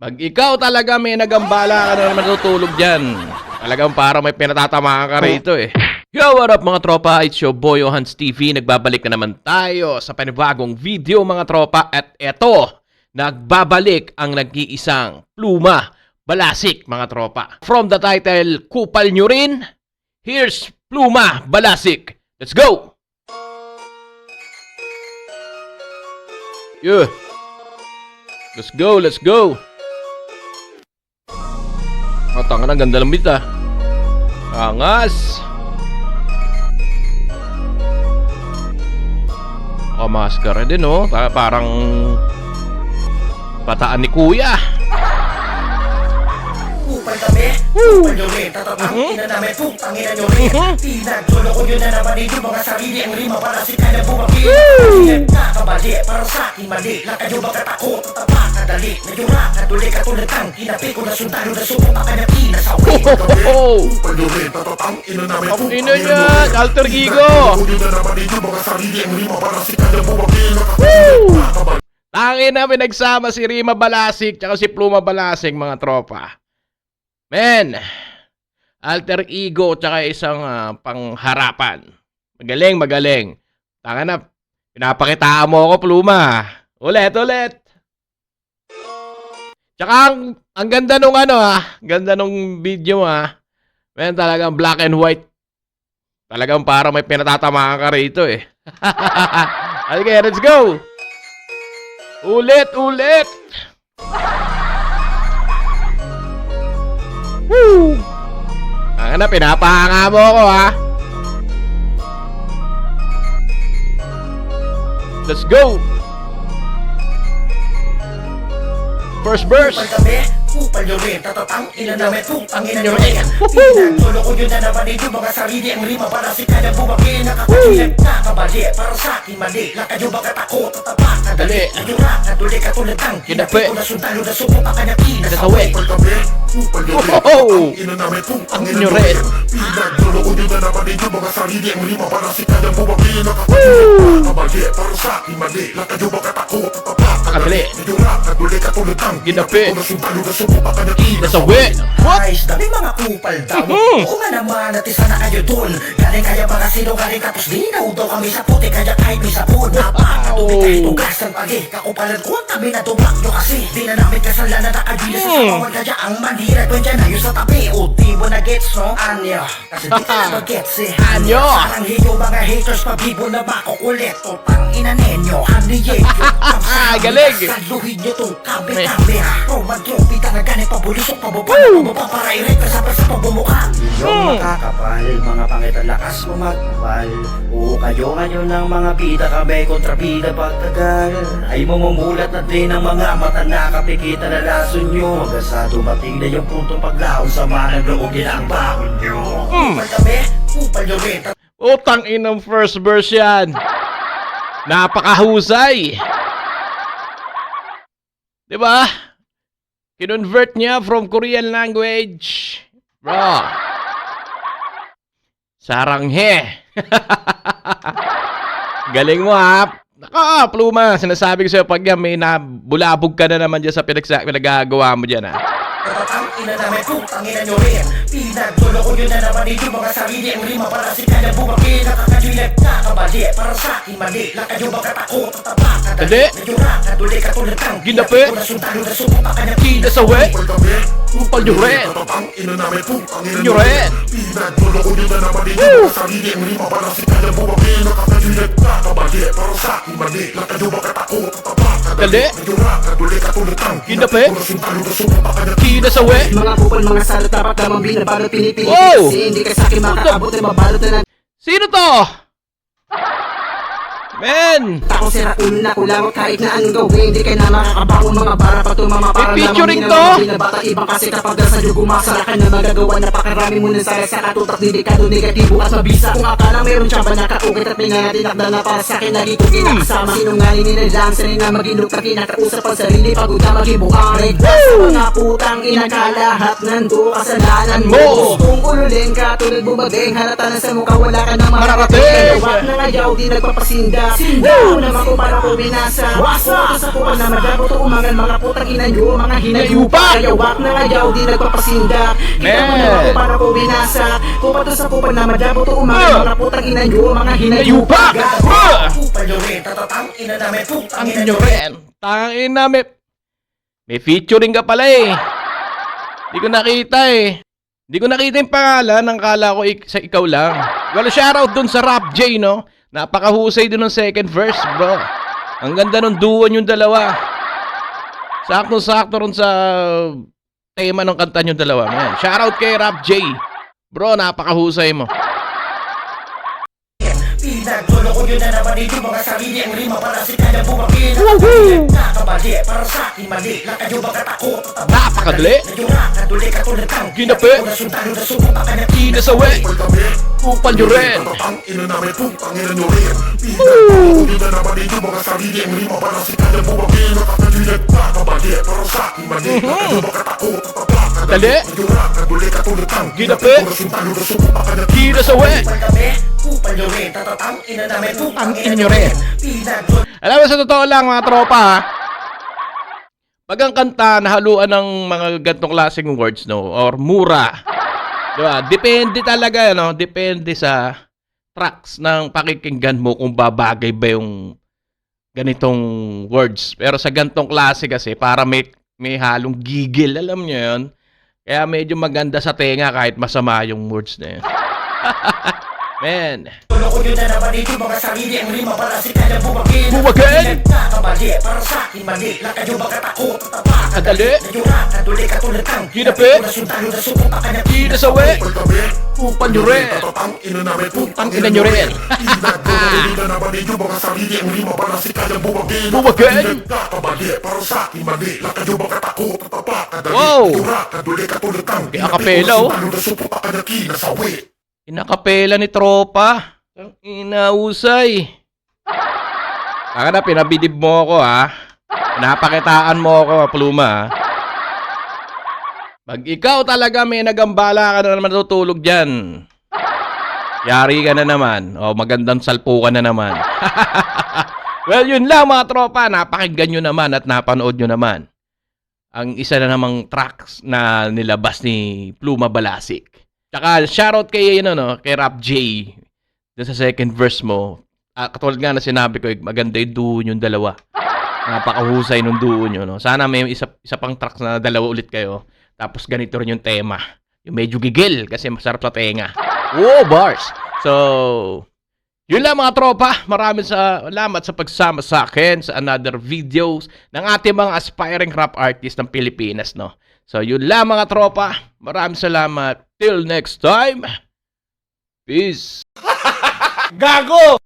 Pag ikaw talaga may nagambala ka na naman natutulog dyan, talagang parang may pinatatamaan ka rito eh. Yo, what up mga tropa? It's your boy Hans TV. Nagbabalik na naman tayo sa panibagong video mga tropa. At eto, nagbabalik ang nag-iisang Pluma Balasik mga tropa. From the title, Kupal Nyo Rin, here's Pluma Balasik. Let's go! Yeah. Let's go, let's go. Oh, tanga na, ganda ng beat ah. Angas. Oh, maskara din oh. Parang pataan ni kuya. Kupal kami, kupal nyo rin. Tatatang ina namin, putang ina nyo rin. Pinagtulo ko yun na naman yung mga sarili. Ang rima para si kanya bumagi. Nakakabali, para sa akin mali. Lakayo ba katakot, tatapa kadali. Nayura, katuli, katulad kang kinapi ko na sundalo na supot ang kanyang pinasawi. Kupal nyo rin, tatatang ina namin. Ang ina niya, alter ego. Yun na naman yung mga sarili. Ang rima para si kanya bumagi. Tangin na pinagsama si Rima Balasik tsaka si Pluma Balasik mga tropa. Men, alter ego tsaka isang pangharapan. Magaling, magaling. Tanga na, pinapakitaan mo ako, Pluma. Ulit, ulit. Tsaka ang ganda nung ganda nung video Men, talagang black and white. Talagang parang may pinatatamaan ka rito eh. Okay, let's go. Ulit, ulit. Woo! Ang na, pinapahanga mo ako Let's go! First verse! Kupal kami, kupal nyo rin. Tatatang ina namin, putang ina nyo rin. Pinagtulo ko yun na naman yung mga sarili. Ang rima para si kanya bumagi. Nakakatulag, nakabali, para sa akin mali. Lakayo ba katakot, tatapa kadali. Nayura, katuli, katulad kang kinapi ko na sundalo na supot ang kanyang pinasawi. Kupal kami, kupal nyo rin. Tatatang ina namin, putang ina nyo rin. Pinagtulo ko yun na naman yung mga sarili. Ang rima para si kanya bumagi. Nakakabali, para sa akin mali. Lakayo ba katakot, tatapa kadali. Nayura, katuli, katulad kang Ginapi. sundalo na supot ang kanyang Nasawi! What? Guys, dami mga kupal daw. Oo nga naman, at isa na kayo dun. Galing kaya mga sinungaling tapos dinaw daw kami sa puti. Kaya kahit may sapon, napakatubi kahit ugas ng pagi. Kakupalan ko ang tabi na tumak nyo kasi. Di na namin kasalan na nakagila sa sapawan. Kaya ang manira ko dyan ayos sa tabi. O di mo na gets, no? Anyo. Kasi di ka na mag-gets eh. Anyo. Parang hiyo mga haters pabibo na makukulit. O pang ina ninyo, haniye nyo. Galing. Saluhin nyo tong kabe-kabe. O mag-trompita na ganit pabulusok pababa na pababa para i-rate sa pabumukha. Yung makakapal, mga pangit ang lakas mo magpapal. Oo kayo ngayon ng mga bida kabay kontra bida pagtagal. Ay mamumulat na din ang mga mata nakapikita na lason nyo. Hanggang sa dumating na yung puntong paglaon sa manang loob nila ang bakon nyo. Kupal kami, kupal nyo rin. Utang inang first verse yan. Napakahusay. Diba? Kinonvert niya from Korean language. Bro. Saranghe. Galing mo Naka, Pluma. Sinasabi ko sa'yo pag may nabulabog ka na naman dyan sa pinagagawa mo dyan Tatatang ina namin, putang ina nyo rin. Pinagtulo ko yun na naman yung mga sarili. Ang rima para si kanya bumagi. Nakakadilag, nakabali, para sa akin mali. Lakayo ba katakot, tatapa kadali. Nayura, katuli, katulad kang Ginapi. ko na sundalo na supot ang kanyang Nasawi. Kupal kami, Kupal nyo rin. tatatang ina namin, putang ina Nyo nyo rin. rin. Pinagtulo ko yun na naman yung mga sarili. Ang rima para si kanya bumagi. Nakakadilag, nakabali, para sa akin mali. Lakayo ba katakot, tatapa Dali. Nayura, katuli, katulad kang Ginapi. ko na sundalo na supot ang kanyang Nasawi. Mga kupal, mga salot, dapat lamang binabalot, pinipili. Wow! Kasi hindi ka sa'kin makakaabot na mabalot na Sino to? Men! Takong sira ulo na kulangot kahit na anong gawin. Hindi ka na makakabangon mga bara pa tumama para May featuring lamang to? binabata ibang kasi kapag sa dugo masala ka na magagawa. Napakarami mo ng sara sa katutak dedikado negatibo at mabisa. Kung akala mayroon siya ba nakaukit at may nanatinakda na para sa akin nagito kinakasama. Sinungaling nilalang sanay na maginok na kinakausap ang sarili pagod na maghibuang reglas. Mga putang inakalahat nando kasalanan mo. Kung ululin ka tulad bumabing halata na sa mukha wala ka nang Mararating. Kaya wag na ngayaw di nagpapasinda. Sindaw naman ko para ko binasa. Wasa sa kuwan na madabo to umangan mga putang ina nyo, mga hinayupa. Kaya wak na ngayaw di nagpapasindak. Kita mo naman ko para ko binasa. Kupato sa kuwan na madabo to umangan mga putang ina nyo, mga hinayupa. Kupal nyo rin, tatatang ina namin putang ina nyo rin. Tangin na, may featuring ka pala eh. Di ko nakita eh. Di ko nakita yung pangalan. Ang kala ko sa ikaw lang. Well, shoutout dun sa Rap J, no? Napakahusay dun ng second verse, bro. Ang ganda ng duo yung dalawa. Sakto-sakto rin sa tema ng kanta yung dalawa. Man. Shoutout kay Rap J. Bro, napakahusay mo. Pinaglolo ko yun na naman yung mga sarili ang rima para si kaya bumapin. Nakabali para sa akin mali. Lang kayo ba katakot? Napakadali. Nakaduli katulad kang Ginapi. Nasundalo na sumunta ka na Kinasawi. Kupal nyo rin. Tatatang ina namin putang ina nyo rin. Pinaglolo nyo na naman yung mga sarili ang rima para si kaya bumapin. Nakakalilit, nakabali para sa akin mali. Lang kayo ba katakot? Dali. Nakaduli katulad kang Ginapi. Nasundalo na sumunta ka na Kinasawi. Kupal nyo rin, tatatang ina namin putang ina nyo rin. Pinaglolo Alam mo, sa totoo lang, mga tropa, ha? Pag ang kanta nahaluan ng mga gantong klaseng words, no? Or mura. Diba? Depende talaga, no? Depende sa tracks ng pakikinggan mo kung babagay ba yung ganitong words. Pero sa gantong klase kasi, para may halong gigil, alam nyo yun? Kaya medyo maganda sa tenga kahit masama yung words na yun. Man. ko yun na naman yung mga sarili ang rima para si kaya bumapin. Bumagin! Nakabali para sa akin mali. Lang kayo ba katakot? Kadali. Kaduli katulad kang Ginapi. Nasundalo na sumunta ka na Kinasawi. Kupal nyo rin. Tatatang ina namin putang Ina nyo rin. Pinaglolo nyo na naman yung mga sarili ang rima para si kaya bumapin. Bumagin! Nakabali para sa akin mali. Lang kayo ba katakot? Wow! Kaduli katulad kang Kaya akapela, oh. Nasundalo na sumunta ka na kinasawi. Inakapela ni tropa. Ang inausay. Baka na, pinabidib mo ako, ha? Pinapakitaan mo ako, Pluma, ha? Pag ikaw talaga may nagambala ka na naman tutulog dyan. Yari ka na naman. O, magandang salpo ka na naman. Well, yun lang, mga tropa. Napakinggan nyo naman at napanood nyo naman ang isa na namang tracks na nilabas ni Pluma Balasik. Tsaka shoutout kay kay Rap J. Doon sa second verse mo. Katulad nga na sinabi ko, maganda yung duo yung dalawa. Napakahusay nung duo nyo, no. Sana may isa pang tracks na dalawa ulit kayo. Tapos ganito rin yung tema. Yung medyo gigil kasi masarap sa tenga. Oh, bars. So, yun lang mga tropa. Maraming salamat sa pagsama sa akin sa another videos ng ating mga aspiring rap artist ng Pilipinas, no. So, yun lang mga tropa. Maraming salamat. Till next time. Peace. Gago!